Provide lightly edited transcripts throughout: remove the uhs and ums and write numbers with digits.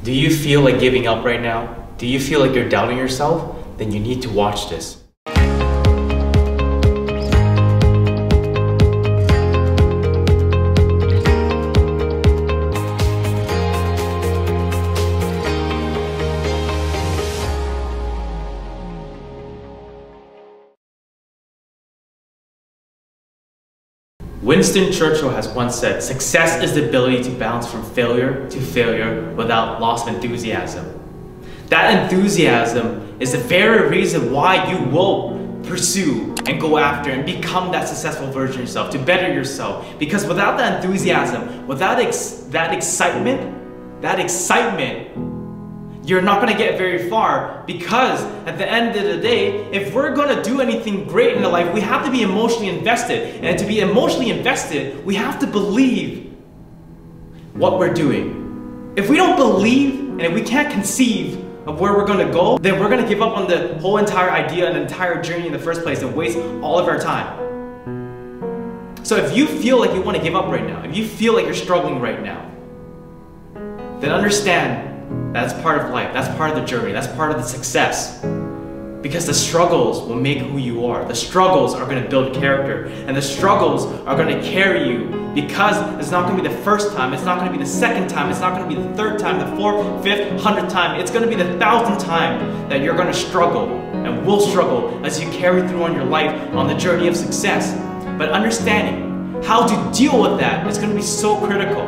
Do you feel like giving up right now? Do you feel like you're doubting yourself? Then you need to watch this. Winston Churchill has once said, "Success is the ability to bounce from failure to failure without loss of enthusiasm." That enthusiasm is the very reason why you will pursue and go after and become that successful version of yourself, to better yourself. Because without that enthusiasm, without that excitement, you're not going to get very far, because at the end of the day, if we're going to do anything great in life, we have to be emotionally invested. And to be emotionally invested, we have to believe what we're doing. If we don't believe and if we can't conceive of where we're going to go, then we're going to give up on the whole entire idea and entire journey in the first place and waste all of our time. So if you feel like you want to give up right now, if you feel like you're struggling right now, then understand that's part of life, that's part of the journey, that's part of the success. Because the struggles will make who you are. The struggles are going to build character, and the struggles are going to carry you, because it's not going to be the first time, it's not going to be the second time, it's not going to be the third time, the fourth, fifth, 100th time. It's going to be the 1,000th time that you're going to struggle and will struggle as you carry through on your life on the journey of success. But understanding how to deal with that is going to be so critical.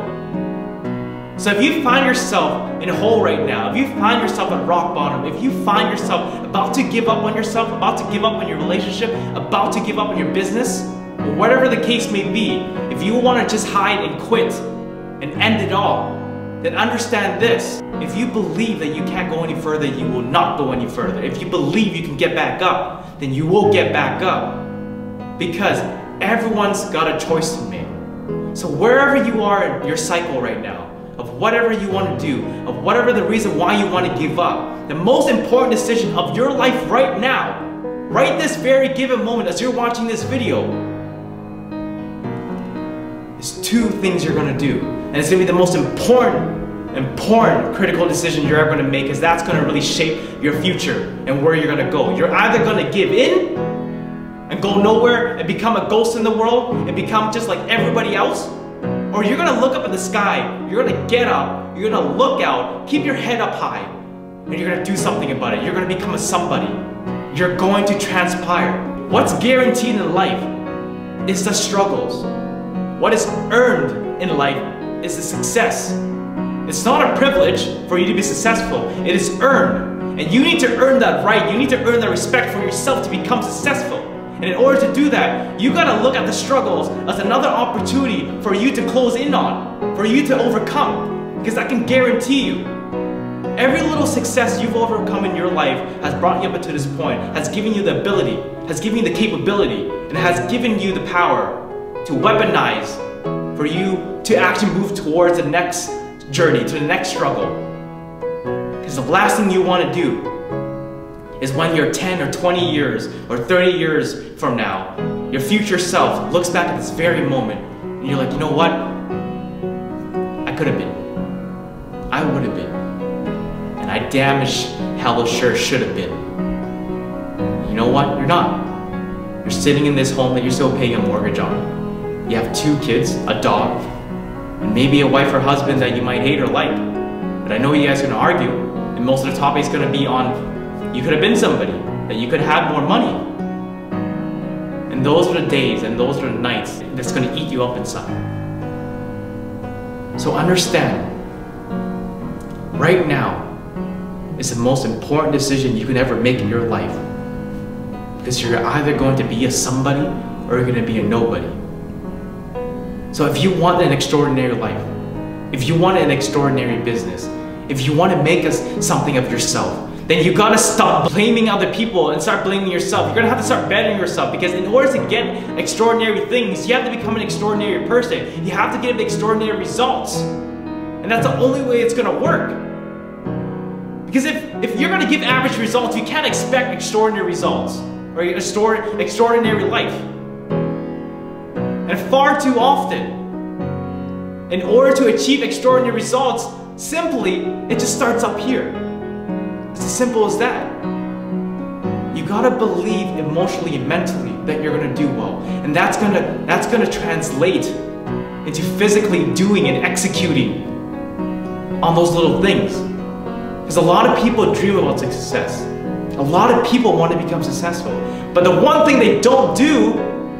So if you find yourself in a hole right now, if you find yourself at rock bottom, if you find yourself about to give up on yourself, about to give up on your relationship, about to give up on your business, or whatever the case may be, if you want to just hide and quit and end it all, then understand this. If you believe that you can't go any further, you will not go any further. If you believe you can get back up, then you will get back up. Because everyone's got a choice to make. So wherever you are in your cycle right now, of whatever you want to do, of whatever the reason why you want to give up, the most important decision of your life right now, right this very given moment as you're watching this video, is two things you're going to do. And it's going to be the most important critical decision you're ever going to make, because that's going to really shape your future and where you're going to go. You're either going to give in and go nowhere and become a ghost in the world and become just like everybody else, or you're gonna look up at the sky, you're gonna get up, you're gonna look out, keep your head up high, and you're gonna do something about it. You're gonna become a somebody. You're going to transpire. What's guaranteed in life is the struggles. What is earned in life is the success. It's not a privilege for you to be successful. It is earned. And you need to earn that right. You need to earn the respect for yourself to become successful. And in order to do that, you gotta look at the struggles as another opportunity for you to close in on, for you to overcome. Because I can guarantee you, every little success you've overcome in your life has brought you up to this point, has given you the ability, has given you the capability, and has given you the power to weaponize for you to actually move towards the next journey, to the next struggle. Because the last thing you want to do is when you're 10 or 20 years or 30 years from now, your future self looks back at this very moment and you're like, you know what? I could have been. I would have been. And I damn as hell sure should have been. You know what? You're not. You're sitting in this home that you're still paying a mortgage on. You have 2 kids, a dog, and maybe a wife or husband that you might hate or like. But I know you guys are going to argue, and most of the topic is going to be on you could have been somebody, that you could have more money. And those are the days and those are the nights that's going to eat you up inside. So understand, right now is the most important decision you can ever make in your life. Because you're either going to be a somebody or you're going to be a nobody. So if you want an extraordinary life, if you want an extraordinary business, if you want to make something of yourself, then you gotta stop blaming other people and start blaming yourself. You're gonna have to start bettering yourself, because in order to get extraordinary things, you have to become an extraordinary person. You have to get extraordinary results. And that's the only way it's gonna work. Because if you're gonna give average results, you can't expect extraordinary results or extraordinary life. And far too often, in order to achieve extraordinary results, Simply, it just starts up here. It's as simple as that. You gotta believe emotionally and mentally that you're gonna do well. And that's gonna translate into physically doing and executing on those little things. Because a lot of people dream about success. A lot of people want to become successful. But the one thing they don't do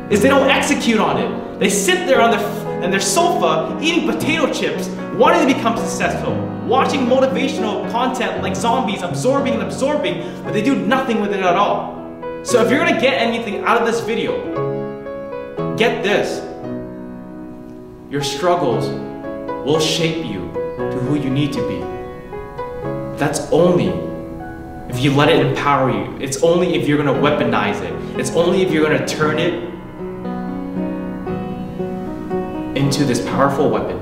is they don't execute on it. They sit there on their sofa eating potato chips, wanting to become successful, watching motivational content like zombies, absorbing and absorbing, but they do nothing with it at all. So if you're gonna get anything out of this video, get this. Your struggles will shape you to who you need to be. That's only if you let it empower you. It's only if you're gonna weaponize it. It's only if you're gonna turn it into this powerful weapon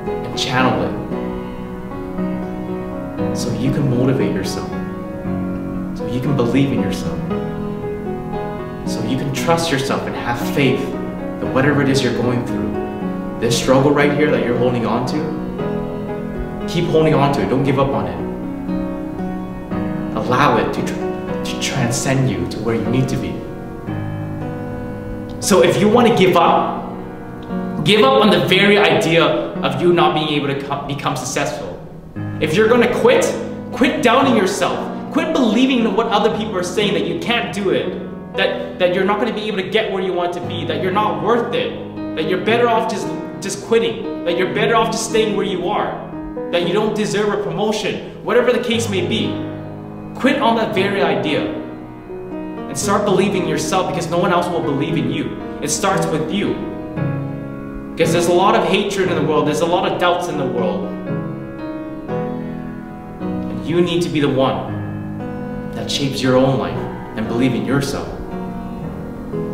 and channel it so you can motivate yourself, so you can believe in yourself, so you can trust yourself and have faith that whatever it is you're going through, this struggle right here that you're holding on to, keep holding on to it. Don't give up on it. Allow it to transcend you to where you need to be. So if you want to give up on the very idea of you not being able to become successful. If you're going to quit doubting yourself. Quit believing in what other people are saying, that you can't do it, that you're not going to be able to get where you want to be, that you're not worth it, that you're better off just quitting, that you're better off just staying where you are, that you don't deserve a promotion, whatever the case may be. Quit on that very idea and start believing in yourself, because no one else will believe in you. It starts with you. Because there's a lot of hatred in the world, there's a lot of doubts in the world. And you need to be the one that shapes your own life and believe in yourself.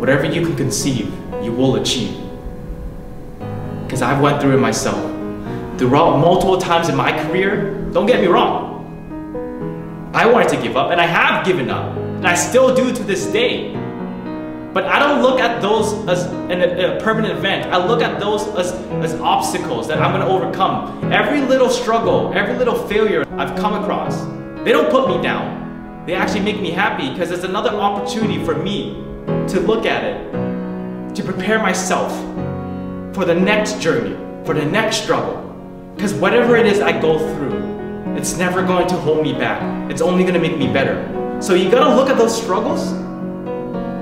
Whatever you can conceive, you will achieve. Because I've went through it myself. Throughout multiple times in my career, don't get me wrong, I wanted to give up, and I have given up, and I still do to this day. But I don't look at those as a permanent event. I look at those as obstacles that I'm going to overcome. Every little struggle, every little failure I've come across, they don't put me down. They actually make me happy, because it's another opportunity for me to look at it, to prepare myself for the next journey, for the next struggle. Because whatever it is I go through, it's never going to hold me back. It's only going to make me better. So you got to look at those struggles,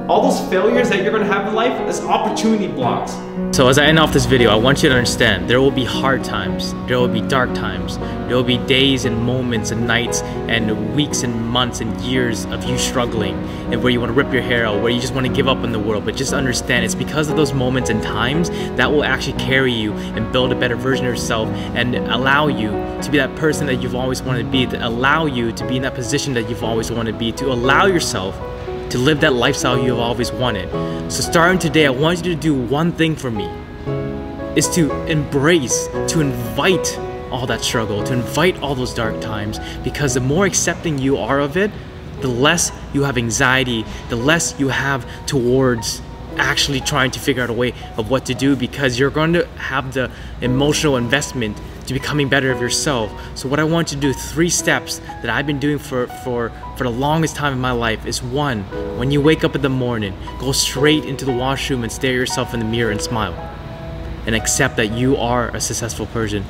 all those failures that you're going to have in life, as opportunity blocks. So as I end off this video, I want you to understand there will be hard times, there will be dark times, there will be days and moments and nights and weeks and months and years of you struggling, and where you want to rip your hair out, where you just want to give up on the world. But just understand, it's because of those moments and times that will actually carry you and build a better version of yourself, and allow you to be that person that you've always wanted to be, to allow you to be in that position that you've always wanted to be, to allow yourself to live that lifestyle you've always wanted. So starting today, I want you to do one thing for me, is to embrace, to invite all that struggle, to invite all those dark times, because the more accepting you are of it, the less you have anxiety, the less you have towards actually trying to figure out a way of what to do, because you're going to have the emotional investment to becoming better of yourself. So what I want you to do, 3 steps that I've been doing for the longest time in my life, is 1, when you wake up in the morning, go straight into the washroom and stare yourself in the mirror and smile and accept that you are a successful person.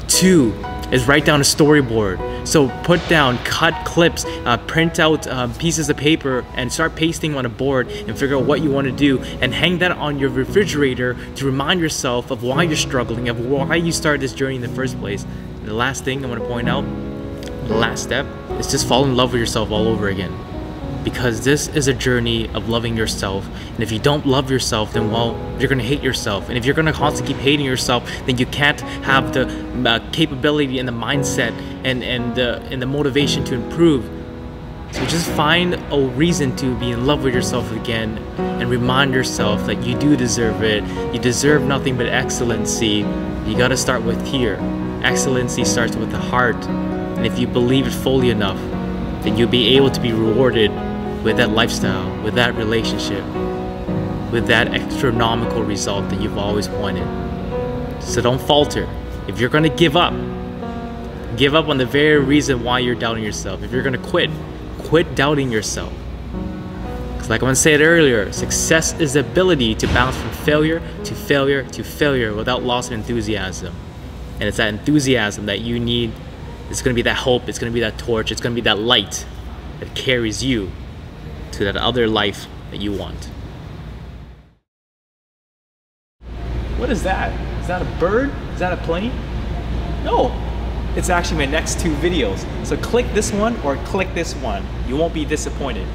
2 is write down a storyboard. So put down, cut clips, print out pieces of paper and start pasting on a board and figure out what you want to do, and hang that on your refrigerator to remind yourself of why you're struggling, of why you started this journey in the first place. And the last thing I want to point out, the last step, is just fall in love with yourself all over again. Because this is a journey of loving yourself, and if you don't love yourself, then well, you're gonna hate yourself. And if you're gonna constantly keep hating yourself, then you can't have the capability and the mindset and the motivation to improve. So just find a reason to be in love with yourself again, and remind yourself that you do deserve it. You deserve nothing but excellency. You gotta start with here. Excellency starts with the heart, and if you believe it fully enough, then you'll be able to be rewarded with that lifestyle, with that relationship, with that astronomical result that you've always wanted. So don't falter. If you're gonna give up on the very reason why you're doubting yourself. If you're gonna quit doubting yourself. Because like I said earlier, success is the ability to bounce from failure to failure to failure without loss of enthusiasm. And it's that enthusiasm that you need. It's gonna be that hope, it's gonna be that torch, it's gonna be that light that carries you to that other life that you want. What is that? Is that a bird? Is that a plane? No, it's actually my next 2 videos. So click this one or click this one. You won't be disappointed.